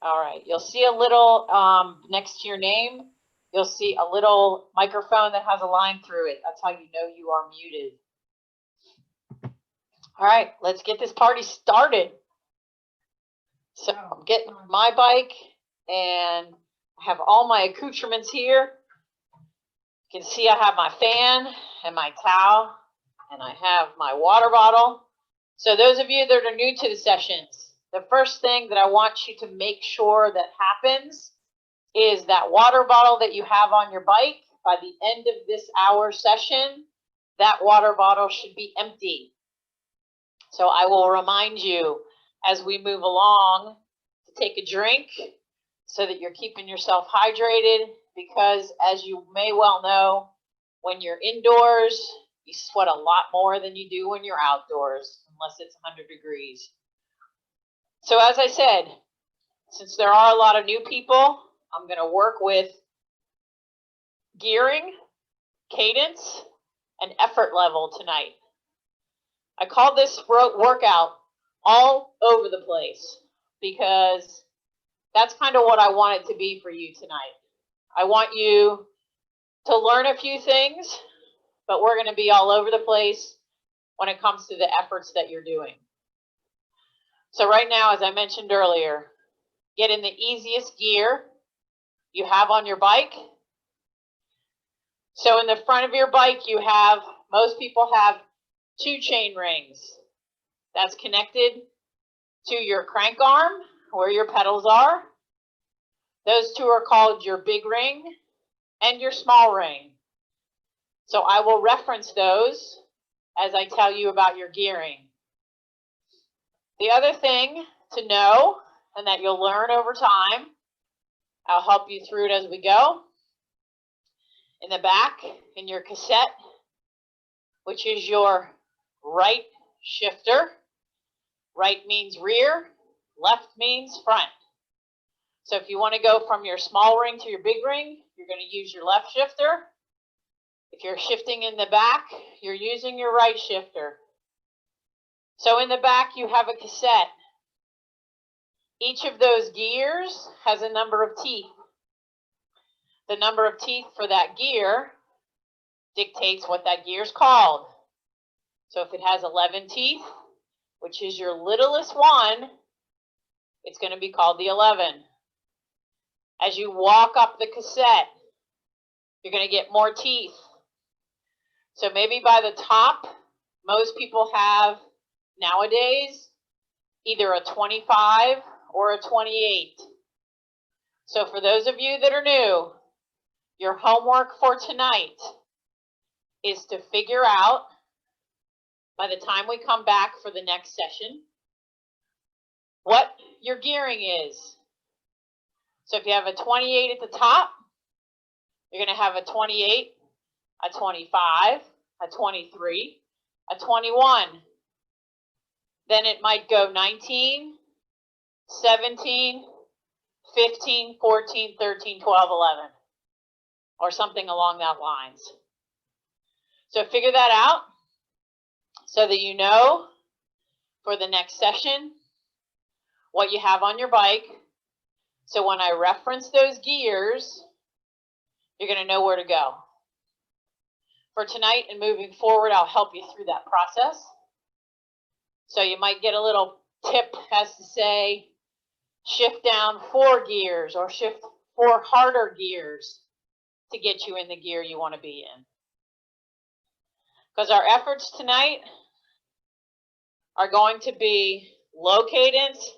All right, you'll see a little next to your name, you'll see a little microphone that has a line through it. That's how you know you are muted. All right, let's get this party started. So I'm getting my bike and I have all my accoutrements here. You can see I have my fan and my towel and I have my water bottle. So those of you that are new to the sessions, the first thing that I want you to make sure that happens is that water bottle that you have on your bike, by the end of this hour session, that water bottle should be empty. So I will remind you as we move along to take a drink so that you're keeping yourself hydrated, because as you may well know, when you're indoors, you sweat a lot more than you do when you're outdoors, unless it's 100 degrees. So as I said, since there are a lot of new people, I'm going to work with gearing, cadence, and effort level tonight. I call this workout all over the place because that's kind of what I want it to be for you tonight. I want you to learn a few things, but we're going to be all over the place when it comes to the efforts that you're doing. So right now, as I mentioned earlier, get in the easiest gear you have on your bike. So in the front of your bike, most people have 2 chain rings. That's connected to your crank arm where your pedals are. Those 2 are called your big ring and your small ring. So I will reference those as I tell you about your gearing. The other thing to know, and that you'll learn over time, I'll help you through it as we go. In the back, in your cassette, which is your right shifter. Right means rear, left means front. So if you want to go from your small ring to your big ring, you're going to use your left shifter. If you're shifting in the back, you're using your right shifter. So in the back, you have a cassette. Each of those gears has a number of teeth. The number of teeth for that gear dictates what that gear is called. So if it has 11 teeth, which is your littlest one, it's going to be called the 11. As you walk up the cassette, you're going to get more teeth. So maybe by the top, most people have nowadays either a 25 or a 28. So for those of you that are new, your homework for tonight is to figure out, by the time we come back for the next session, what your gearing is. So if you have a 28 at the top, you're going to have a 28, a 25, a 23, a 21. Then it might go 19, 17, 15, 14, 13, 12, 11, or something along that lines. So figure that out so that you know for the next session what you have on your bike. So when I reference those gears, you're going to know where to go. For tonight and moving forward, I'll help you through that process. So you might get a little tip as to say, shift down 4 gears or shift 4 harder gears to get you in the gear you want to be in. Because our efforts tonight are going to be low cadence,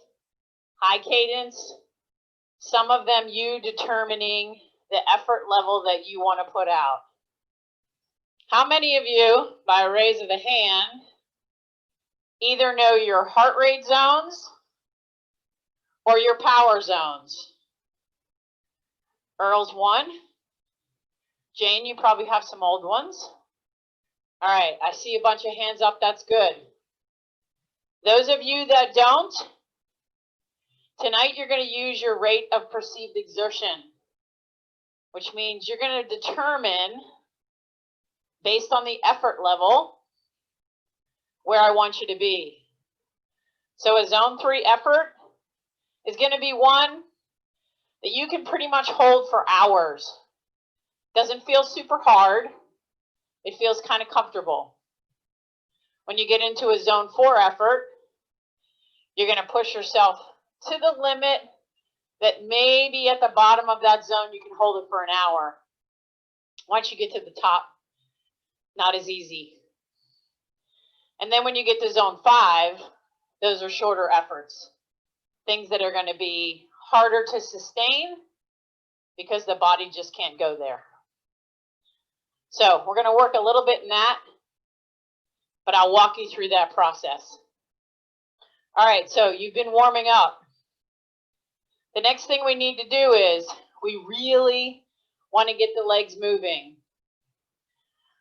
high cadence, some of them you determining the effort level that you want to put out. How many of you, by a raise of the hand, either know your heart rate zones or your power zones? Earl's 1. Jane, you probably have some old ones. All right, I see a bunch of hands up. That's good. Those of you that don't, tonight you're going to use your rate of perceived exertion, which means you're going to determine, based on the effort level, where I want you to be. So a zone 3 effort is going to be one that you can pretty much hold for hours. Doesn't feel super hard. It feels kind of comfortable. When you get into a zone 4 effort, you're going to push yourself to the limit that maybe at the bottom of that zone you can hold it for an hour. Once you get to the top, not as easy. And then when you get to zone 5, those are shorter efforts. Things that are going to be harder to sustain because the body just can't go there. So we're going to work a little bit in that, but I'll walk you through that process. All right, so you've been warming up. The next thing we need to do is we really want to get the legs moving.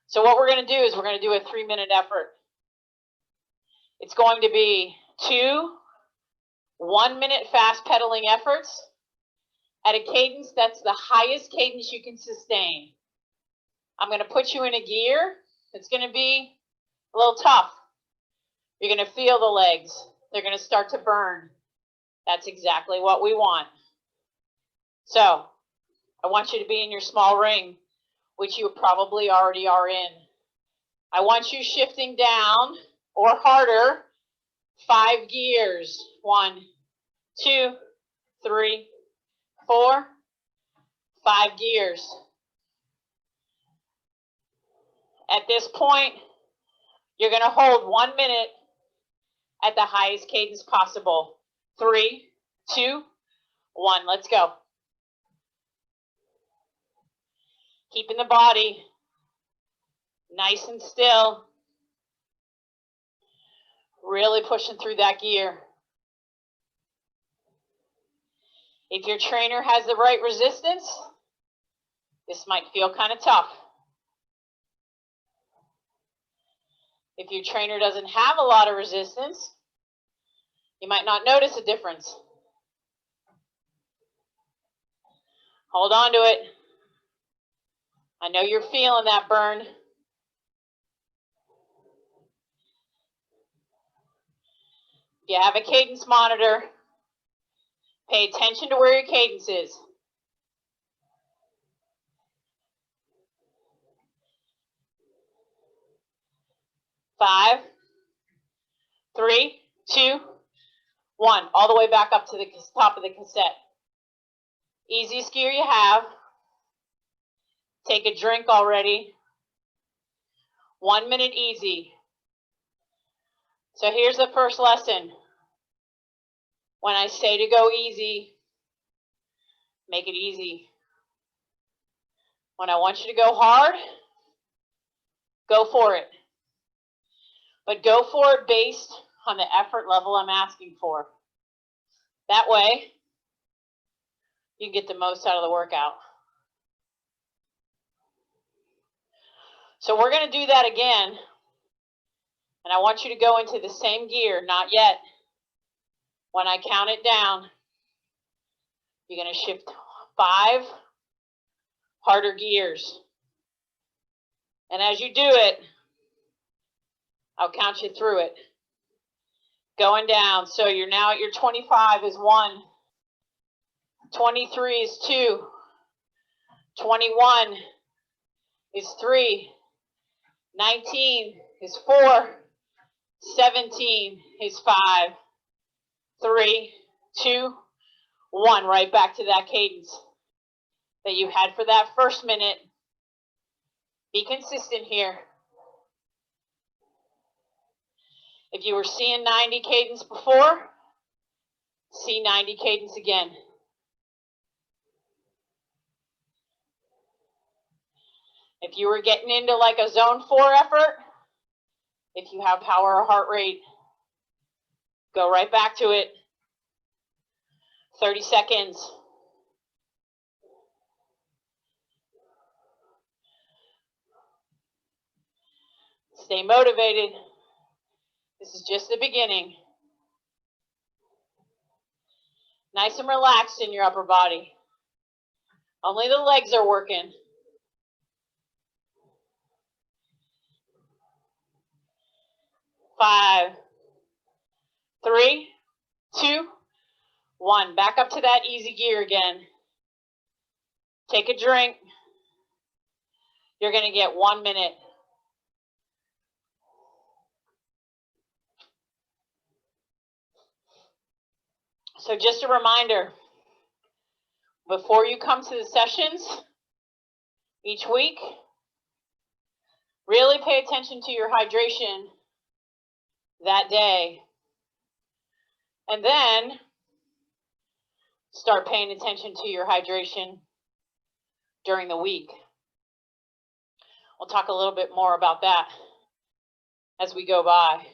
So what we're going to do is we're going to do a 3-minute effort. It's going to be 2 1-minute fast pedaling efforts at a cadence that's the highest cadence you can sustain. I'm going to put you in a gear that's going to be a little tough. You're going to feel the legs. They're going to start to burn. That's exactly what we want. So I want you to be in your small ring, which you probably already are in. I want you shifting down or harder 5 gears. 1, 2, 3, 4, 5 gears. At this point, you're going to hold 1 minute at the highest cadence possible. 3, 2, 1. Let's go. Keeping the body nice and still. Really pushing through that gear. If your trainer has the right resistance, this might feel kind of tough. If your trainer doesn't have a lot of resistance, you might not notice a difference. Hold on to it. I know you're feeling that burn. If you have a cadence monitor, pay attention to where your cadence is. 5, 3, 2, 1. All the way back up to the top of the cassette. Easiest gear you have. Take a drink already. 1 minute easy. So here's the first lesson. When I say to go easy, make it easy. When I want you to go hard, go for it. But go for it based on the effort level I'm asking for. That way, you can get the most out of the workout. So we're going to do that again. And I want you to go into the same gear, not yet. When I count it down, you're going to shift 5 harder gears. And as you do it, I'll count you through it. Going down. So you're now at your 25 is 1. 23 is 2. 21 is 3. 19 is 4. 17 is 5. 3, 2, 1. Right back to that cadence that you had for that first minute. Be consistent here. If you were seeing 90 cadence before, see 90 cadence again. If you were getting into like a zone 4 effort, if you have power or heart rate, go right back to it. 30 seconds. Stay motivated. This is just the beginning. Nice and relaxed in your upper body. Only the legs are working. 5, 3, 2, 1. Back up to that easy gear again. Take a drink. You're going to get 1 minute. So just a reminder, before you come to the sessions each week, really pay attention to your hydration that day. And then start paying attention to your hydration during the week. We'll talk a little bit more about that as we go by.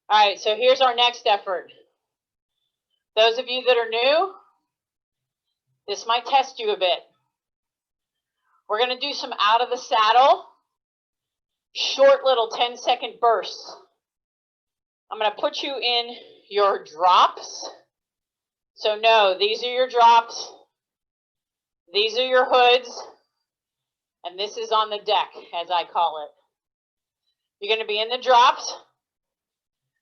All right, so here's our next effort. Those of you that are new, this might test you a bit. We're going to do some out of the saddle, short little 10-second bursts. I'm going to put you in your drops. So no, these are your drops. These are your hoods. And this is on the deck, as I call it. You're going to be in the drops.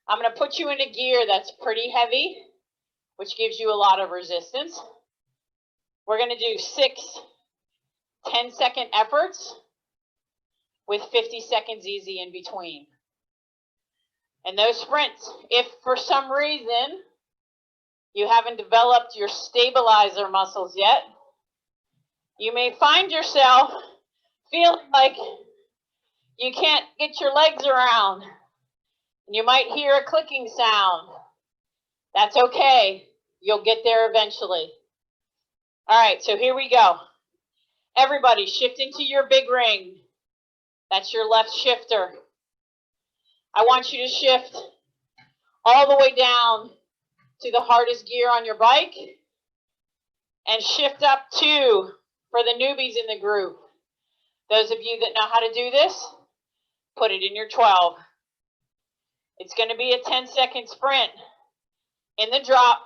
I'm going to put you in a gear that's pretty heavy, which gives you a lot of resistance. We're going to do 6 10-second efforts with 50 seconds easy in between. And those sprints, if for some reason you haven't developed your stabilizer muscles yet, you may find yourself feeling like you can't get your legs around. And you might hear a clicking sound. That's okay. You'll get there eventually. All right, so here we go. Everybody shift into your big ring. That's your left shifter. I want you to shift all the way down to the hardest gear on your bike and shift up 2 for the newbies in the group. Those of you that know how to do this, put it in your 12. It's going to be a 10-second sprint. In the drop,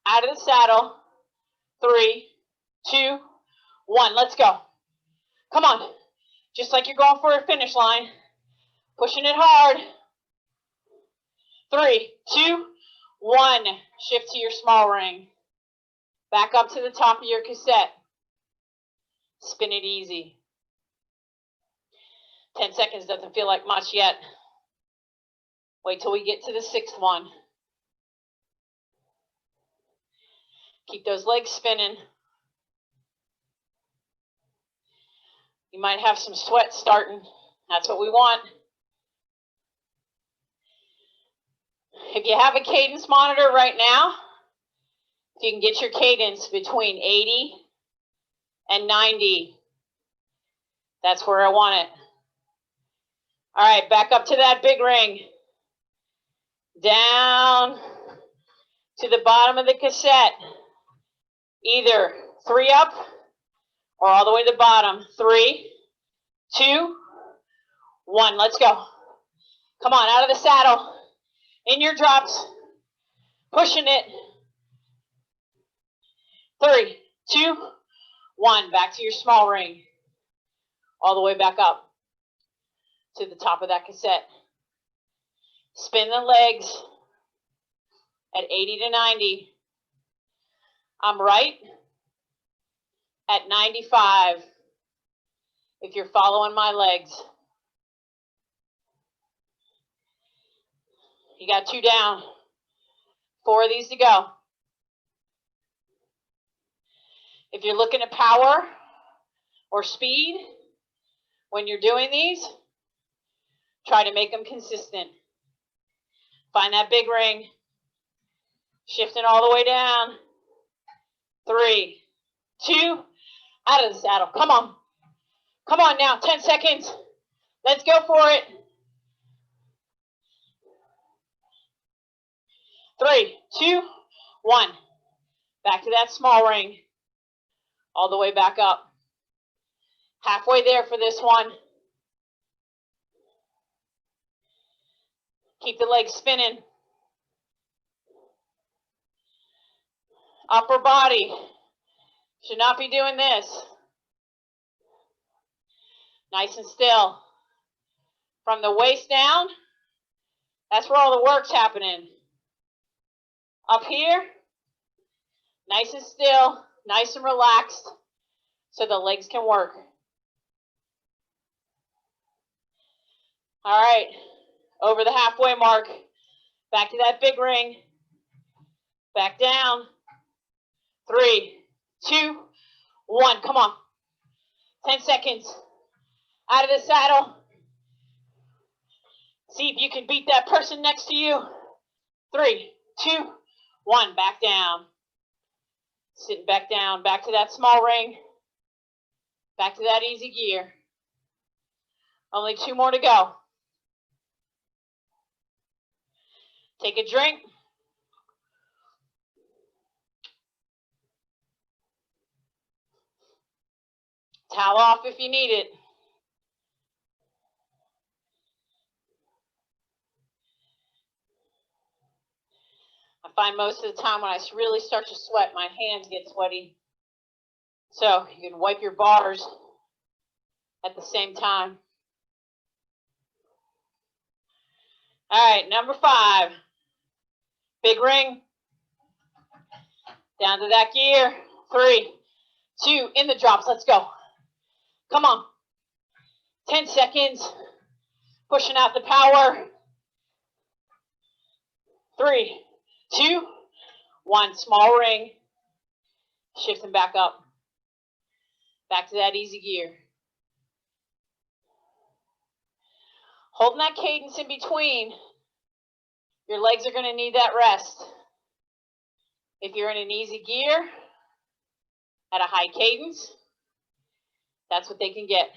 out of the saddle, 3, 2, 1. Let's go. Come on. Just like you're going for a finish line. Pushing it hard. 3, 2, 1. Shift to your small ring. Back up to the top of your cassette. Spin it easy. 10 seconds doesn't feel like much yet. Wait till we get to the 6th one. Keep those legs spinning. You might have some sweat starting. That's what we want. If you have a cadence monitor right now, if you can get your cadence between 80 and 90, that's where I want it. All right, back up to that big ring. Down to the bottom of the cassette. Either 3 up or all the way to the bottom. 3, 2, 1. Let's go. Come on, out of the saddle. In your drops. Pushing it. 3, 2, 1. Back to your small ring. All the way back up to the top of that cassette. Spin the legs at 80 to 90. I'm right at 95 if you're following my legs. You got 2 down. 4 of these to go. If you're looking at power or speed when you're doing these, try to make them consistent. Find that big ring. Shifting all the way down. 3, 2, out of the saddle. Come on. Come on now, 10 seconds. Let's go for it. 3, 2, 1. Back to that small ring. All the way back up. Halfway there for this one. Keep the legs spinning. Upper body should not be doing this. Nice and still. From the waist down, that's where all the work's happening. Up here, nice and still, nice and relaxed so the legs can work. All right, over the halfway mark. Back to that big ring. Back down. 3, 2, 1. Come on. 10 seconds. Out of the saddle. See if you can beat that person next to you. 3, 2, 1. Back down. Sitting back down. Back to that small ring. Back to that easy gear. Only 2 more to go. Take a drink. Towel off if you need it. I find most of the time when I really start to sweat, my hands get sweaty. So you can wipe your bars at the same time. All right, number 5. Big ring. Down to that gear. 3, 2, in the drops. Let's go. Come on. 10 seconds. Pushing out the power. 3, 2, 1. Small ring. Shifting back up. Back to that easy gear. Holding that cadence in between. Your legs are going to need that rest. If you're in an easy gear at a high cadence, that's what they can get.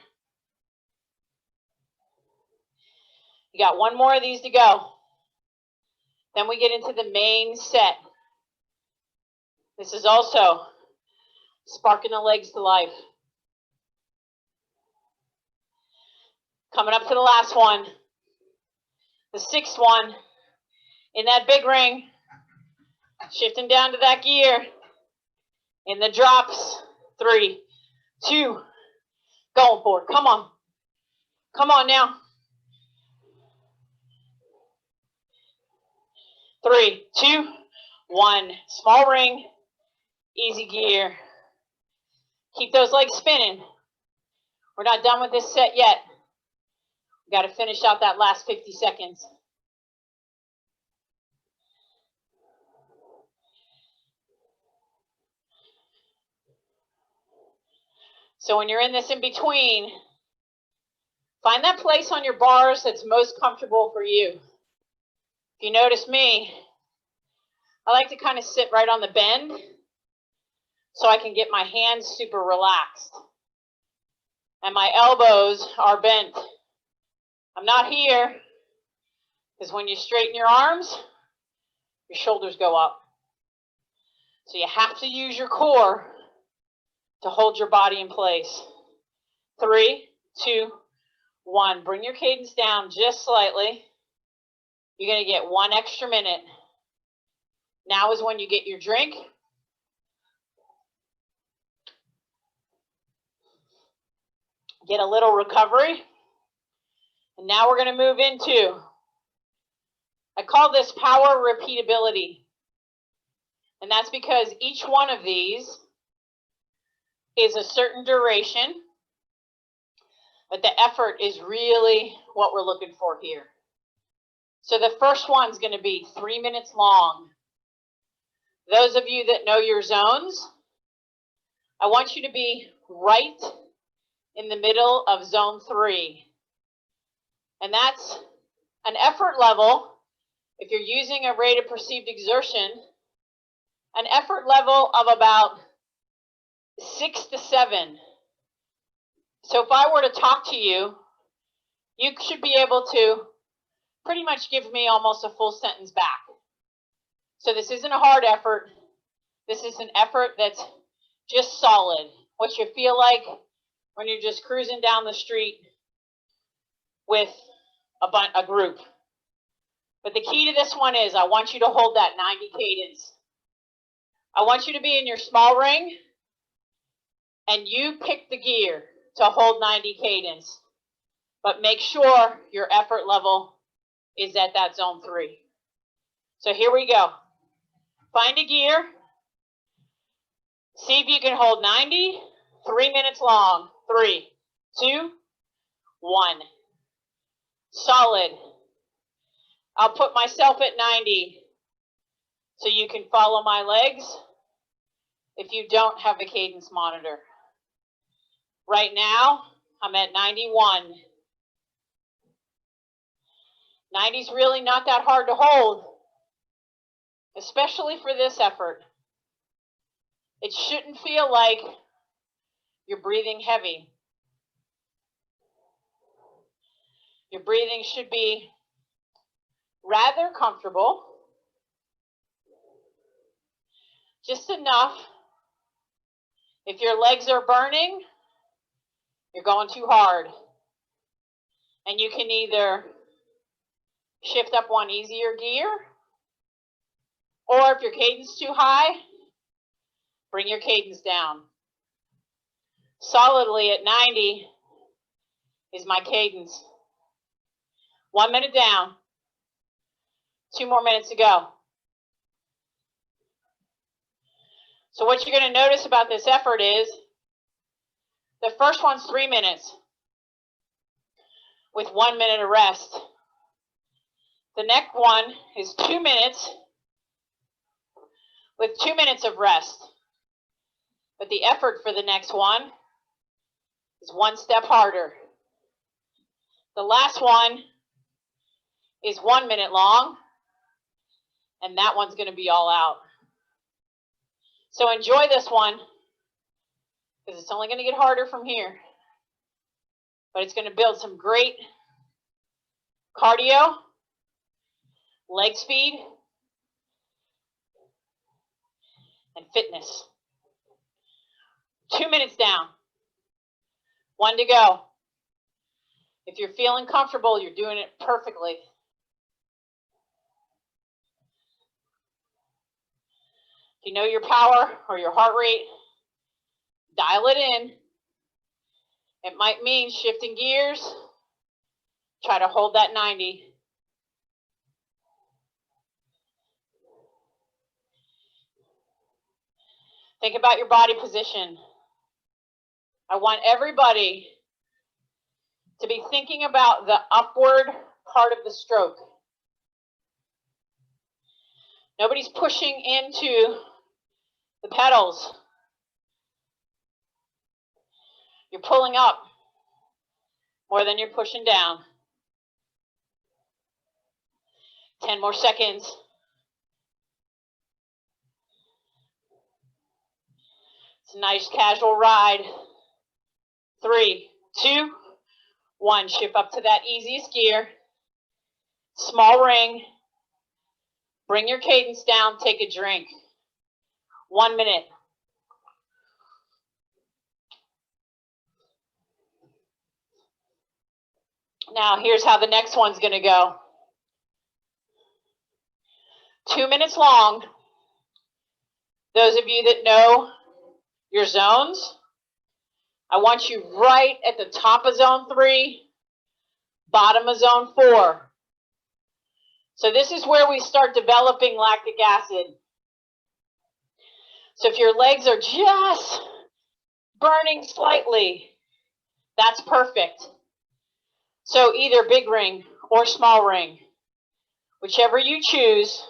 You got 1 more of these to go. Then we get into the main set. This is also sparking the legs to life. Coming up to the last one. The 6th one. In that big ring. Shifting down to that gear. In the drops. 3, 2. Going for it. Come on. Come on now. 3, 2, 1. Small ring. Easy gear. Keep those legs spinning. We're not done with this set yet. We got to finish out that last 50 seconds. So when you're in this in between, find that place on your bars that's most comfortable for you. If you notice me, I like to kind of sit right on the bend so I can get my hands super relaxed. And my elbows are bent. I'm not here because when you straighten your arms, your shoulders go up. So you have to use your core to hold your body in place. 3, 2, 1. Bring your cadence down just slightly. You're going to get 1 extra minute. Now is when you get your drink. Get a little recovery. And now we're going to move into, I call this power repeatability. And that's because each one of these is a certain duration, but the effort is really what we're looking for here. So the first one's going to be 3 minutes long. Those of you that know your zones, I want you to be right in the middle of zone 3. And that's an effort level, if you're using a rate of perceived exertion, an effort level of about 6 to 7. So if I were to talk to you, you should be able to pretty much give me almost a full sentence back. So this isn't a hard effort. This is an effort that's just solid. What you feel like when you're just cruising down the street with a group. But the key to this one is I want you to hold that 90 cadence. I want you to be in your small ring and you pick the gear to hold 90 cadence. But make sure your effort level is at that zone 3. So here we go. Find a gear. See if you can hold 90, 3 minutes long. 3, 2, 1. Solid. I'll put myself at 90 so you can follow my legs if you don't have a cadence monitor. Right now, I'm at 91. 90 is really not that hard to hold, especially for this effort. It shouldn't feel like you're breathing heavy. Your breathing should be rather comfortable, just enough. If your legs are burning, you're going too hard. And you can either shift up one easier gear, or if your cadence is too high, bring your cadence down. Solidly at 90 is my cadence. 1 minute down. 2 more minutes to go. So what you're going to notice about this effort is the first one's 3 minutes with 1 minute of rest. The next one is 2 minutes with 2 minutes of rest. But the effort for the next one is 1 step harder. The last one is 1 minute long, and that one's going to be all out. So enjoy this one, because it's only going to get harder from here. But it's going to build some great cardio, leg speed, and fitness. 2 minutes down. 1 to go. If you're feeling comfortable, you're doing it perfectly. If you know your power or your heart rate, dial it in. It might mean shifting gears. Try to hold that 90. Think about your body position. I want everybody to be thinking about the upward part of the stroke. Nobody's pushing into the pedals. You're pulling up more than you're pushing down. 10 more seconds. It's a nice casual ride. 3, 2, 1. Shift up to that easiest gear. Small ring. Bring your cadence down. Take a drink. 1 minute. Now here's how the next one's going to go. 2 minutes long. Those of you that know your zones, I want you right at the top of zone 3, bottom of zone 4. So this is where we start developing lactic acid. So if your legs are just burning slightly, that's perfect. So either big ring or small ring, whichever you choose,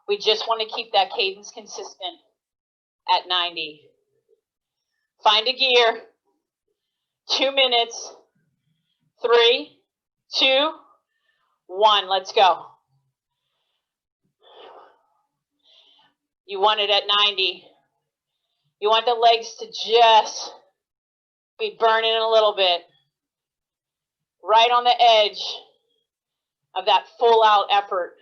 we just want to keep that cadence consistent at 90. Find a gear. 2 minutes. 3, 2, 1. Let's go. You want it at 90. You want the legs to just be burning a little bit. Right on the edge of that full out effort.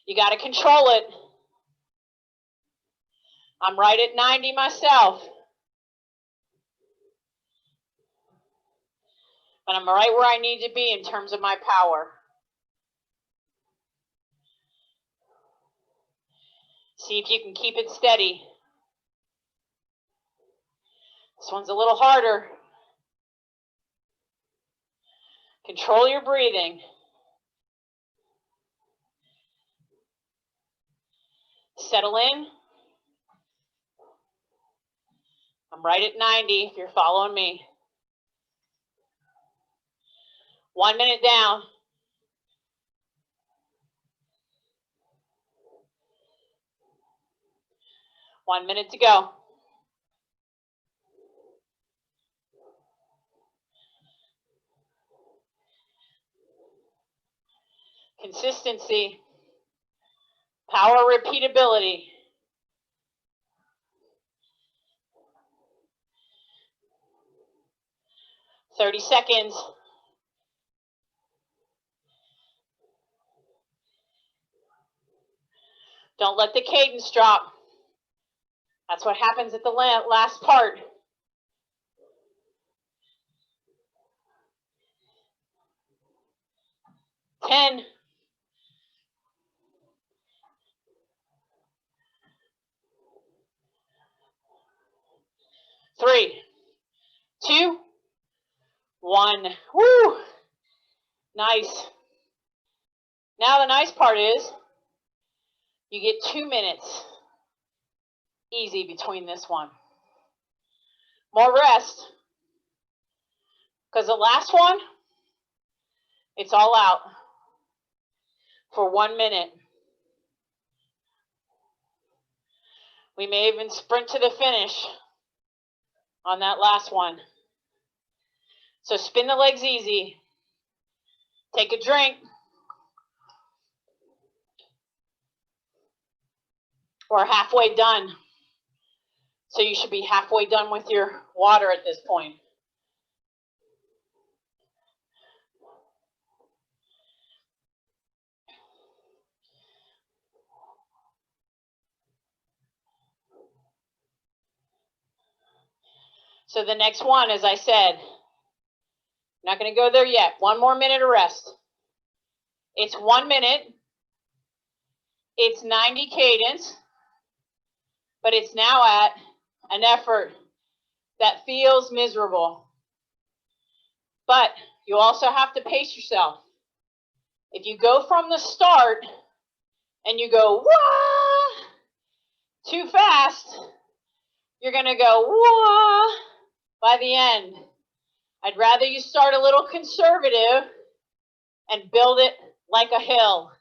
You got to control it. I'm right at 90 myself. But I'm right where I need to be in terms of my power. See if you can keep it steady. This one's a little harder. Control your breathing. settle in. I'm right at 90 if you're following me. 1 minute down. One minute to go. Consistency, power, repeatability. "30 seconds. Don't let the cadence drop. That's what happens at the last part. "10. 3, 2, 1. Woo! Nice. Now the nice part is you get 2 minutes easy between this one. More rest. Because the last one, it's all out for 1 minute. We may even sprint to the finish on that last one. So spin the legs easy. Take a drink. We're halfway done. So you should be halfway done with your water at this point. So the next one, as I said, not going to go there yet. 1 more minute of rest. It's 1 minute. It's 90 cadence, but it's now at an effort that feels miserable. But you also have to pace yourself. If you go from the start and you go, wah, too fast, you're going to go, wah, by the end. I'd rather you start a little conservative and build it like a hill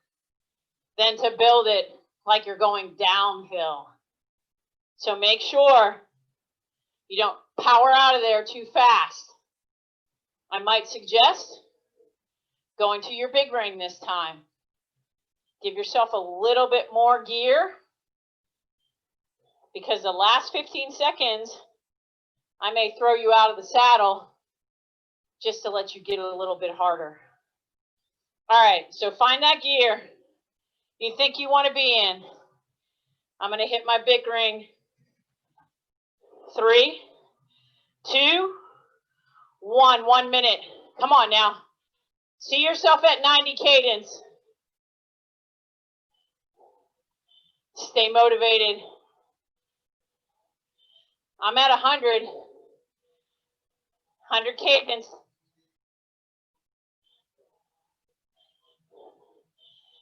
than to build it like you're going downhill. So make sure you don't power out of there too fast. I might suggest going to your big ring this time. Give yourself a little bit more gear, because the last 15 seconds, I may throw you out of the saddle just to let you get a little bit harder. All right, so find that gear you think you want to be in. I'm going to hit my big ring. 3, 2, 1. 1 minute. Come on now. See yourself at 90 cadence. Stay motivated. I'm at 100. 100 cadence.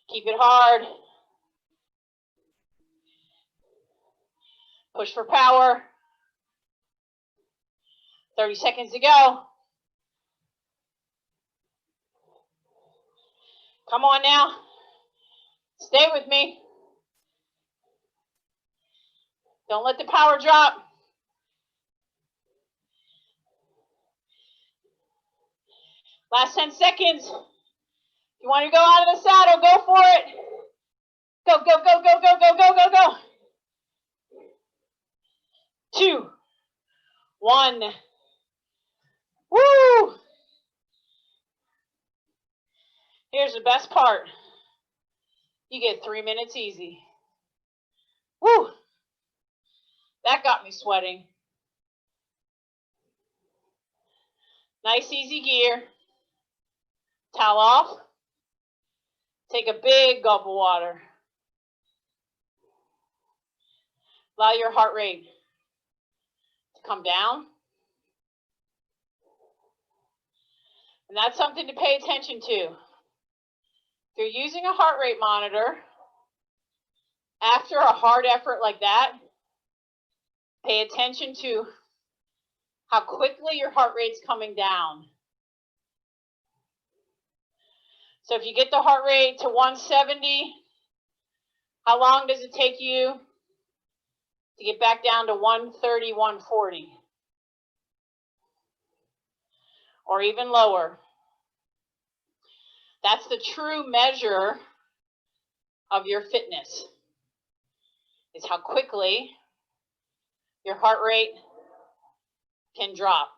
Keep it hard. Push for power. 30 seconds to go. Come on now. Stay with me. Don't let the power drop. Last 10 seconds. If you want to go out of the saddle, go for it. Go, go, go, go, go, go, go, go, go. 2, 1. Woo! Here's the best part. You get 3 minutes easy. Woo! That got me sweating. Nice, easy gear. Towel off. Take a big gulp of water. Allow your heart rate to come down. And that's something to pay attention to. If you're using a heart rate monitor After a hard effort like that, pay attention to how quickly your heart rate's coming down. So if you get the heart rate to 170, how long does it take you to get back down to 130, 140? Or even lower? That's the true measure of your fitness, is how quickly your heart rate can drop.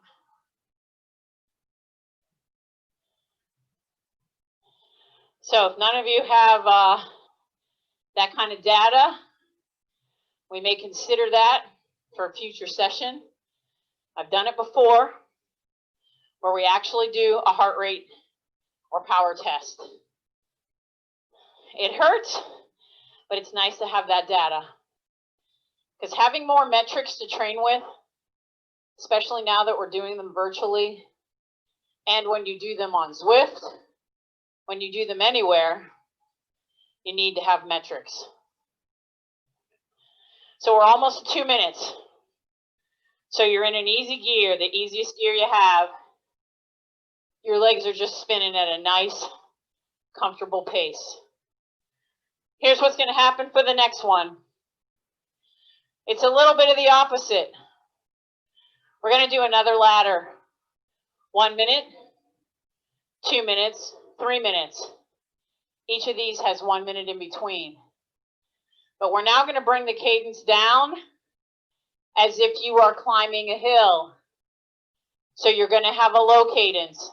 So if none of you have that kind of data, we may consider that for a future session. I've done it before, where we actually do a heart rate or power test. It hurts, but it's nice to have that data. Because having more metrics to train with, especially now that we're doing them virtually, and when you do them on Zwift, when you do them anywhere, you need to have metrics. So we're almost at 2 minutes. So you're in an easy gear, the easiest gear you have. Your legs are just spinning at a nice, comfortable pace. Here's what's going to happen for the next one. It's a little bit of the opposite. We're going to do another ladder. 1 minute, 2 minutes, 3 minutes. Each of these has 1 minute in between. But we're now going to bring the cadence down as if you are climbing a hill. So you're going to have a low cadence.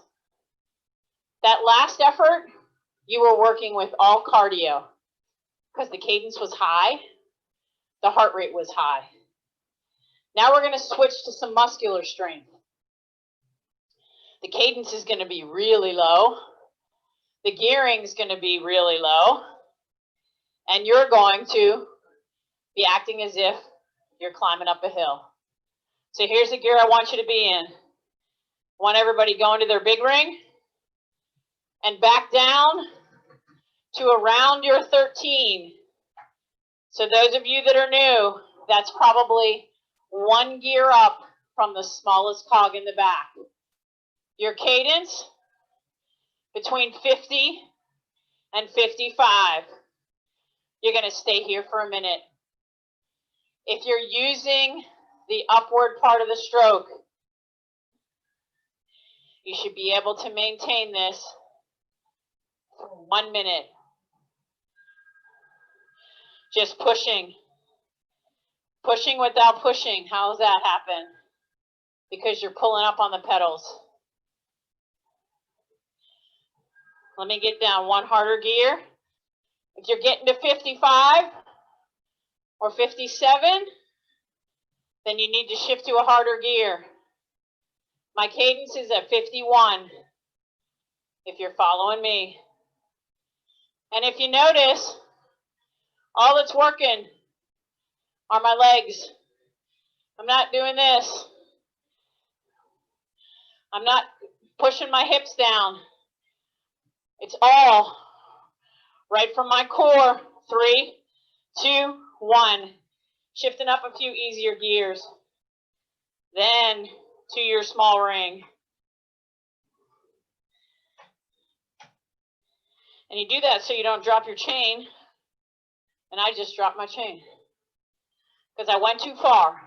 That last effort, you were working with all cardio because the cadence was high, the heart rate was high. Now we're going to switch to some muscular strength. The cadence is going to be really low. The gearing is going to be really low. And you're going to be acting as if you're climbing up a hill. So here's the gear I want you to be in. I want everybody going to their big ring and back down to around your 13. So those of you that are new, that's probably one gear up from the smallest cog in the back. Your cadence between 50 and 55. You're going to stay here for a minute. If you're using the upward part of the stroke, you should be able to maintain this for 1 minute. Just pushing. Pushing without pushing. How does that happen? Because you're pulling up on the pedals. Let me get down one harder gear. If you're getting to 55 or 57, then you need to shift to a harder gear. My cadence is at 51, if you're following me. And if you notice, all that's working are my legs. I'm not doing this. I'm not pushing my hips down. It's all right from my core. 3, 2, 1. Shifting up a few easier gears. Then to your small ring. And you do that so you don't drop your chain. And I just dropped my chain because I went too far.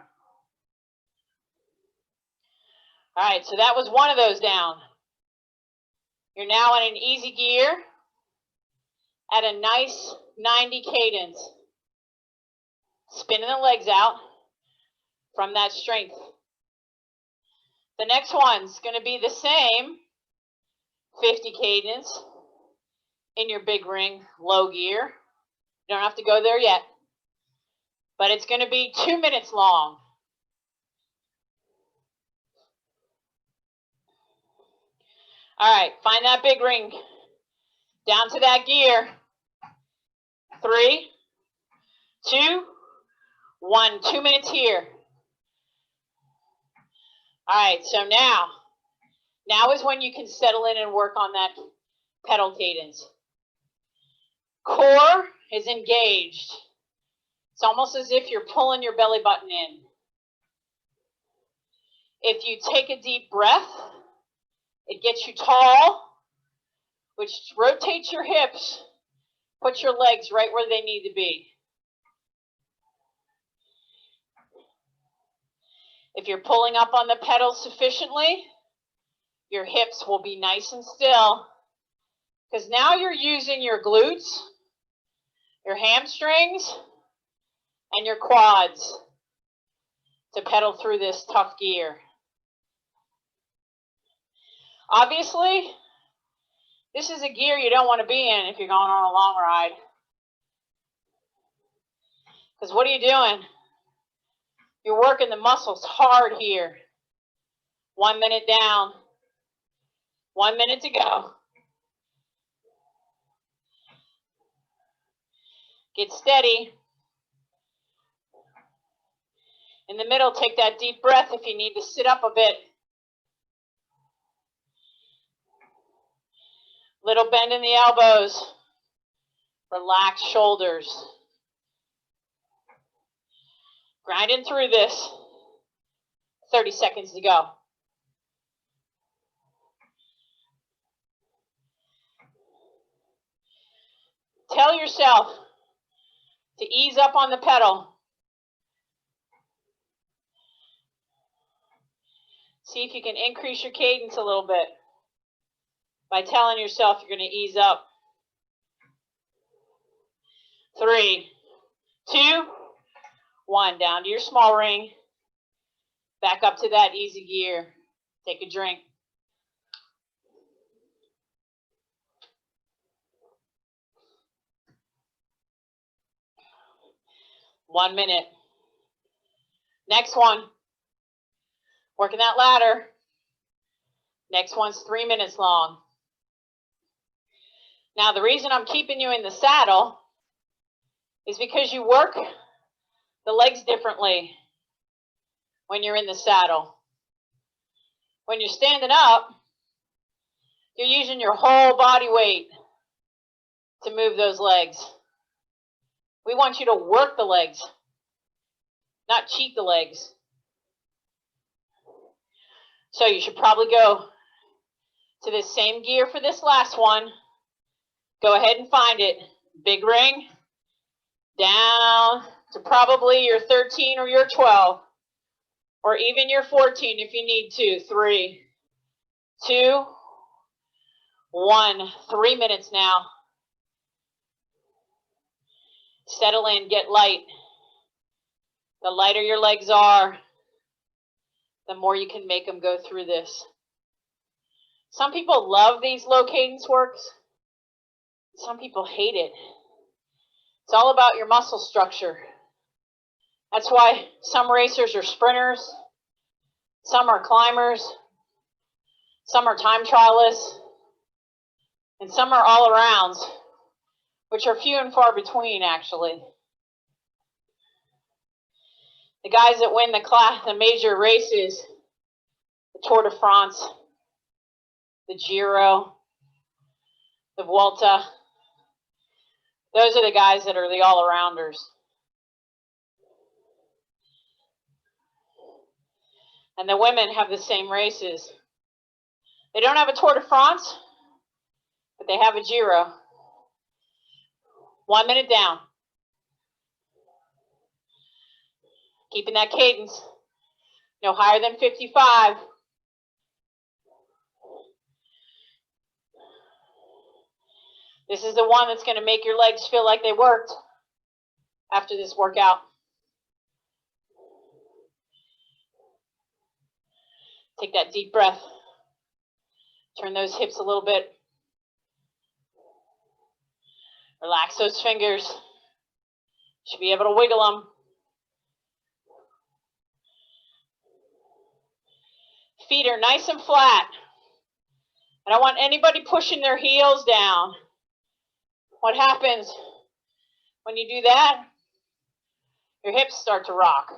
All right, so that was one of those down. You're now in an easy gear at a nice 90 cadence. Spinning the legs out from that strength. The next one's going to be the same 50 cadence in your big ring low gear. You don't have to go there yet. But it's going to be 2 minutes long. All right, find that big ring. Down to that gear. 3, 2, 1. 2 minutes here. All right, so now is when you can settle in and work on that pedal cadence. Core is engaged. It's almost as if you're pulling your belly button in. If you take a deep breath, it gets you tall, which rotates your hips, puts your legs right where they need to be. If you're pulling up on the pedals sufficiently, your hips will be nice and still, because now you're using your glutes, your hamstrings, and your quads to pedal through this tough gear. Obviously, this is a gear you don't want to be in if you're going on a long ride. Because what are you doing? You're working the muscles hard here. 1 minute down. 1 minute to go. Get steady. In the middle, take that deep breath if you need to sit up a bit. Little bend in the elbows. Relax shoulders. Grinding through this. 30 seconds to go. Tell yourself to ease up on the pedal. See if you can increase your cadence a little bit by telling yourself you're going to ease up. 3, 2, 1. Down to your small ring. Back up to that easy gear. Take a drink. One minute. Next one. Working that ladder. Next one's 3 minutes long. Now, the reason I'm keeping you in the saddle is because you work the legs differently when you're in the saddle. When you're standing up, you're using your whole body weight to move those legs. We want you to work the legs, not cheat the legs. So you should probably go to this same gear for this last one. Go ahead and find it. Big ring, down to probably your 13 or your 12, or even your 14 if you need to. 3, 2, 1. 3 minutes now. Settle in, get light. The lighter your legs are, the more you can make them go through this. Some people love these low cadence works. Some people hate it. It's all about your muscle structure. That's why some racers are sprinters, some are climbers, some are time trialists, and some are all arounds, which are few and far between, actually. The guys that win the major races, the Tour de France, the Giro, the Vuelta, those are the guys that are the all-arounders. And the women have the same races. They don't have a Tour de France, but they have a Giro. 1 minute down. Keeping that cadence. No higher than 55. This is the one that's going to make your legs feel like they worked after this workout. Take that deep breath. Turn those hips a little bit. Relax those fingers. Should be able to wiggle them. Feet are nice and flat. I don't want anybody pushing their heels down. What happens when you do that? Your hips start to rock.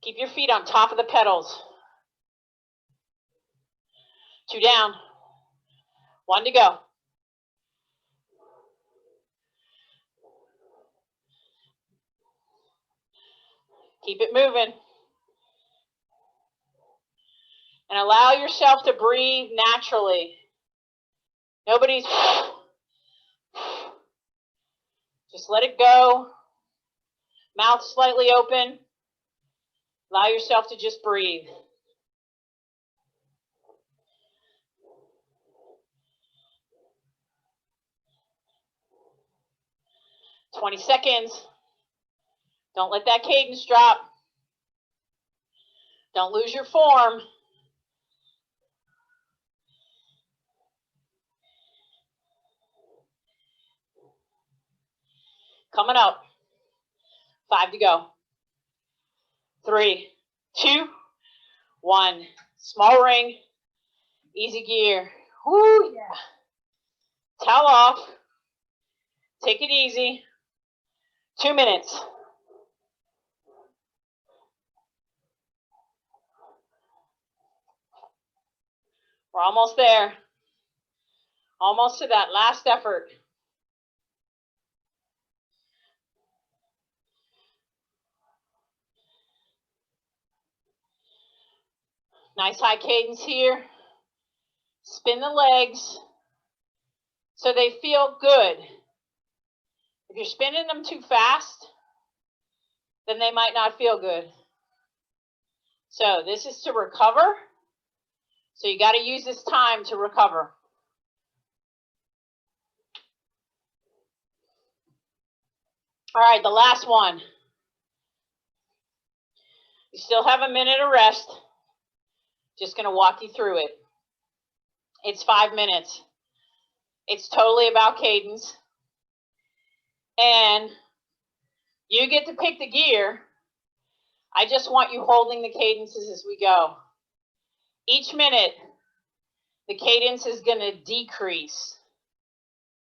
Keep your feet on top of the pedals. 2 down. 1 to go. Keep it moving. And allow yourself to breathe naturally. Nobody's... Just let it go. Mouth slightly open. Allow yourself to just breathe. "20 seconds. Don't let that cadence drop. Don't lose your form. Coming up. 5 to go. 3, 2, 1. Small ring. Easy gear. Woo, yeah. Towel off. Take it easy. 2 minutes. We're almost there. Almost to that last effort. Nice high cadence here. Spin the legs so they feel good. If you're spinning them too fast, then they might not feel good. So this is to recover. So you got to use this time to recover. All right, the last one. You still have a minute of rest. Just going to walk you through it. It's 5 minutes. It's totally about cadence. And you get to pick the gear. I just want you holding the cadences as we go. Each minute, the cadence is going to decrease.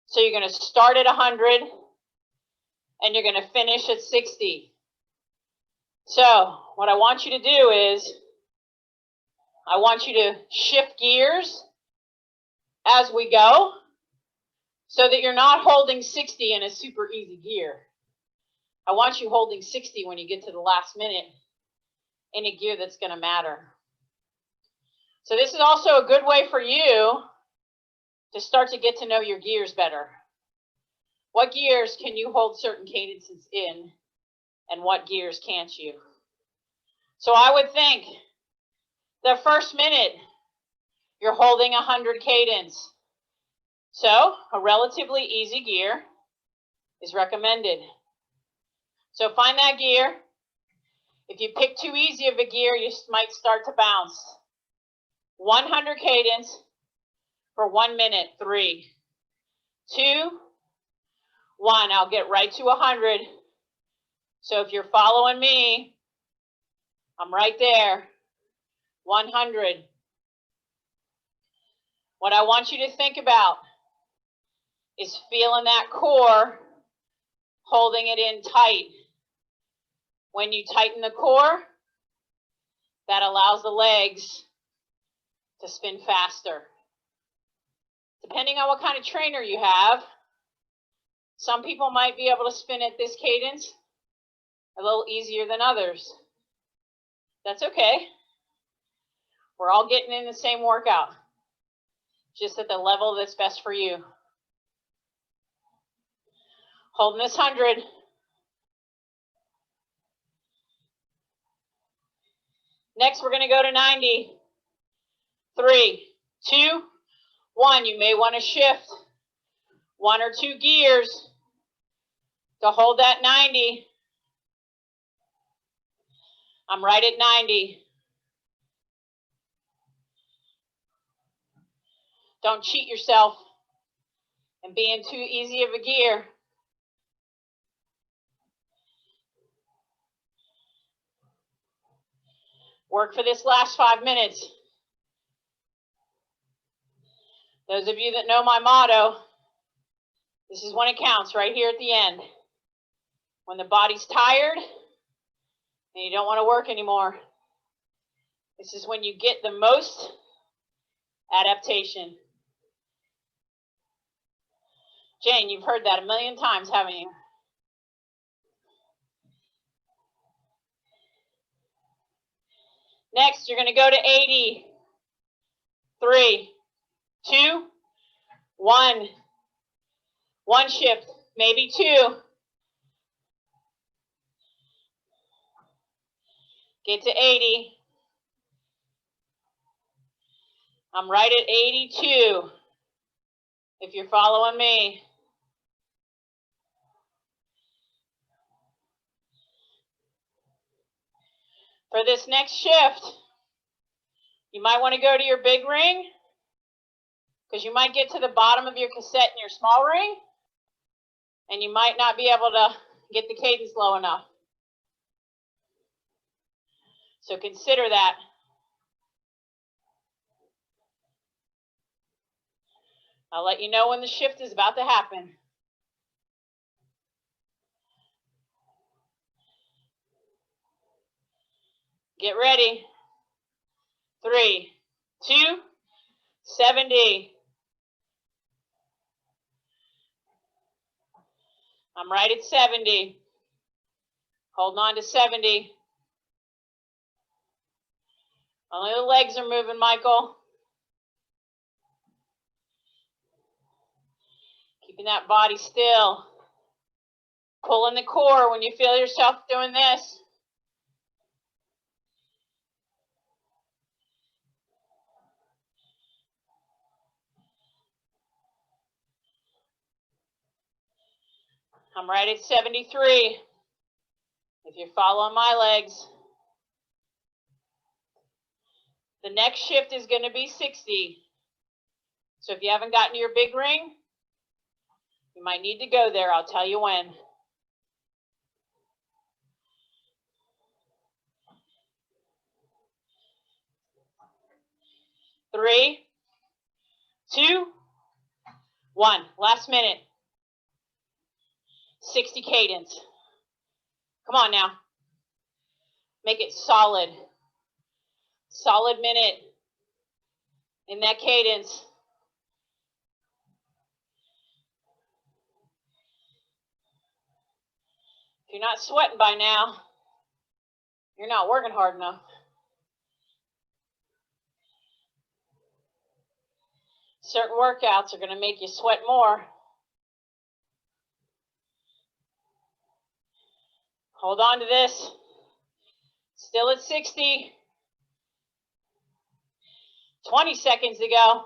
So you're going to start at 100 and you're going to finish at 60. So what I want you to do is I want you to shift gears as we go so that you're not holding 60 in a super easy gear. I want you holding 60 when you get to the last minute in a gear that's going to matter. So this is also a good way for you to start to get to know your gears better. What gears can you hold certain cadences in, and what gears can't you? So I would think the first minute, you're holding 100 cadence. So a relatively easy gear is recommended. So find that gear. If you pick too easy of a gear, you might start to bounce. 100 cadence for 1 minute. 3, 2, 1. I'll get right to 100. So if you're following me, I'm right there. 100. What I want you to think about is feeling that core, holding it in tight. When you tighten the core, that allows the legs to spin faster. Depending on what kind of trainer you have, some people might be able to spin at this cadence a little easier than others. That's okay. We're all getting in the same workout, just at the level that's best for you. Holding this 100. Next, we're going to go to 90. 3, 2, 1. You may want to shift 1 or 2 gears to hold that 90. I'm right at 90. Don't cheat yourself and be in too easy of a gear. Work for this last 5 minutes. Those of you that know my motto, this is when it counts, right here at the end. When the body's tired and you don't want to work anymore. This is when you get the most adaptation. Jane, you've heard that a million times, haven't you? Next, you're going to go to 80. 3, 2, 1. One shift, maybe 2. Get to 80. I'm right at 82, if you're following me. For this next shift, you might want to go to your big ring, because you might get to the bottom of your cassette in your small ring, and you might not be able to get the cadence low enough. So consider that. I'll let you know when the shift is about to happen. Get ready. 3, 2, 70. I'm right at 70. Holding on to 70. Only the legs are moving, Michael. Keeping that body still. Pulling the core when you feel yourself doing this. I'm right at 73. If you're following my legs. The next shift is going to be 60. So if you haven't gotten to your big ring, you might need to go there. I'll tell you when. Three, 2, 1. Last minute. 60 cadence. Come on now. Make it solid. Solid minute in that cadence. If you're not sweating by now, you're not working hard enough. Certain workouts are going to make you sweat more. Hold on to this. Still at 60. 20 seconds to go.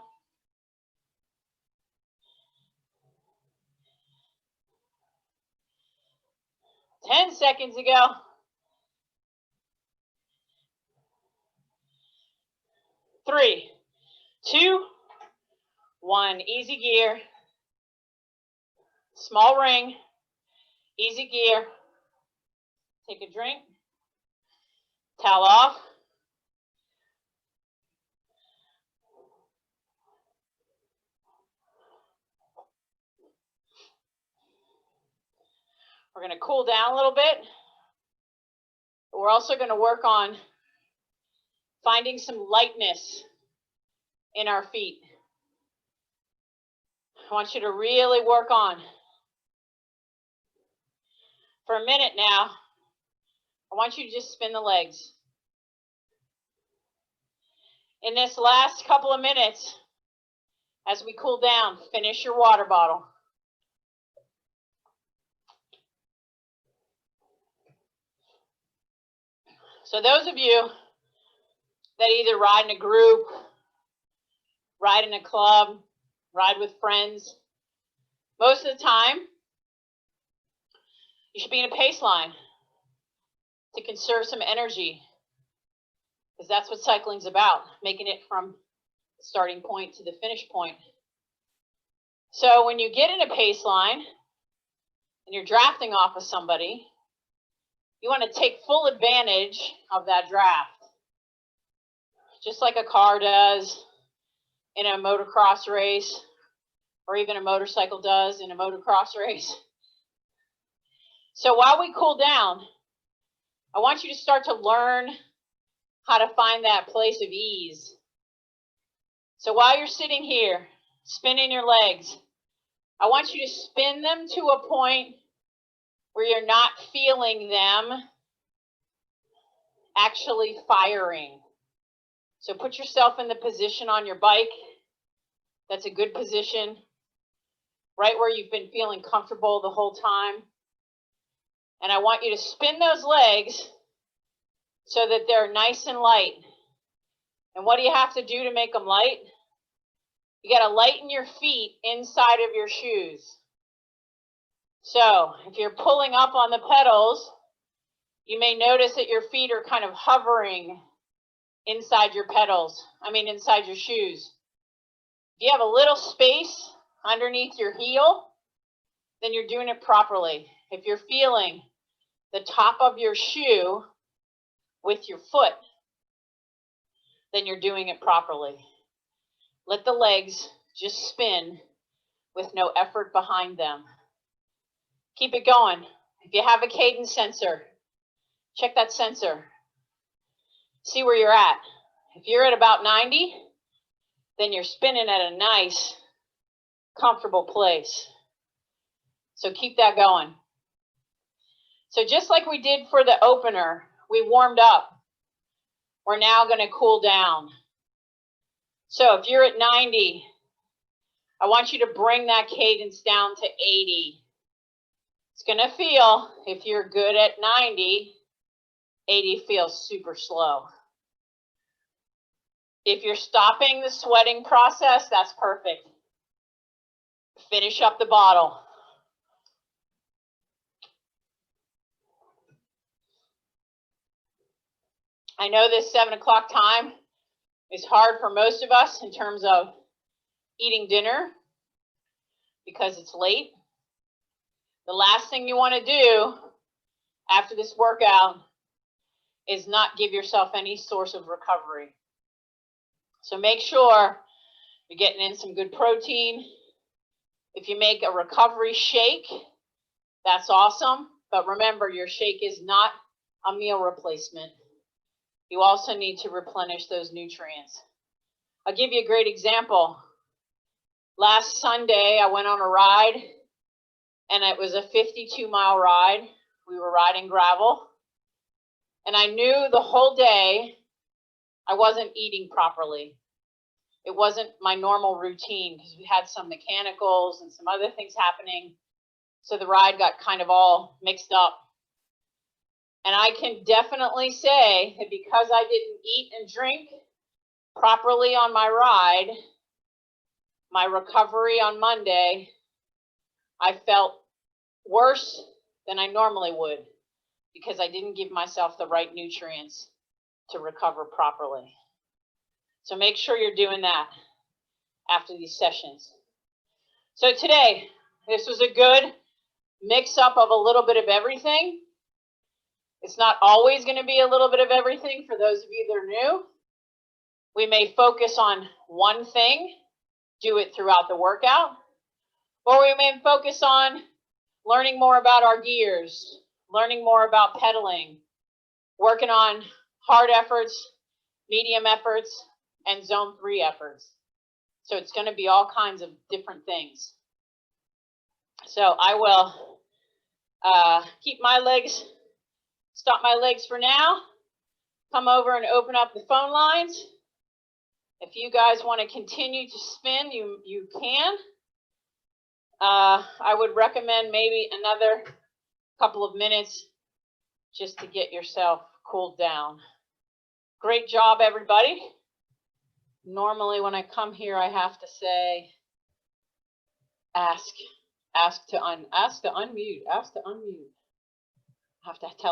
Ten seconds to go. 3, 2, 1. Easy gear. Small ring. Easy gear. Take a drink. Towel off. We're going to cool down a little bit. We're also going to work on finding some lightness in our feet. I want you to really work on. For a minute now, I want you to just spin the legs. In this last couple of minutes, as we cool down, finish your water bottle. So those of you that either ride in a group, ride in a club, ride with friends, most of the time, you should be in a pace line to conserve some energy, because that's what cycling's about, making it from the starting point to the finish point. So when you get in a pace line and you're drafting off of somebody, you want to take full advantage of that draft, just like a car does in a motocross race, or even a motorcycle does in a motocross race. So while we cool down, I want you to start to learn how to find that place of ease. So while you're sitting here, spinning your legs, I want you to spin them to a point where you're not feeling them actually firing. So put yourself in the position on your bike. That's a good position, right where you've been feeling comfortable the whole time. And I want you to spin those legs so that they're nice and light. And what do you have to do to make them light? You got to lighten your feet inside of your shoes. So if you're pulling up on the pedals, you may notice that your feet are kind of hovering inside your inside your shoes. If you have a little space underneath your heel, then you're doing it properly. If you're feeling the top of your shoe with your foot, then you're doing it properly. Let the legs just spin with no effort behind them. Keep it going. If you have a cadence sensor, check that sensor. See where you're at. If you're at about 90, then you're spinning at a nice, comfortable place. So keep that going. So just like we did for the opener, we warmed up. We're now going to cool down. So if you're at 90, I want you to bring that cadence down to 80. It's going to feel, if you're good at 90, 80 feels super slow. If you're stopping the sweating process, that's perfect. Finish up the bottle. I know this 7 o'clock time is hard for most of us in terms of eating dinner because it's late. The last thing you want to do after this workout is not give yourself any source of recovery. So make sure you're getting in some good protein. If you make a recovery shake, that's awesome. But remember, your shake is not a meal replacement. You also need to replenish those nutrients. I'll give you a great example. Last Sunday, I went on a ride, and it was a 52-mile ride. We were riding gravel, and I knew the whole day I wasn't eating properly. It wasn't my normal routine because we had some mechanicals and some other things happening. So the ride got kind of all mixed up. And I can definitely say that because I didn't eat and drink properly on my ride, my recovery on Monday, I felt worse than I normally would because I didn't give myself the right nutrients to recover properly. So make sure you're doing that after these sessions. So today, this was a good mix up of a little bit of everything. It's not always going to be a little bit of everything for those of you that are new. We may focus on one thing, do it throughout the workout, or we may focus on learning more about our gears, learning more about pedaling, working on hard efforts, medium efforts, and zone 3 efforts. So it's going to be all kinds of different things. So I will stop my legs for now, come over and open up the phone lines. If you guys want to continue to spin, you can. I would recommend maybe another couple of minutes just to get yourself cooled down. Great job, everybody. Normally when I come here, I have to say, ask to unmute. I have to tell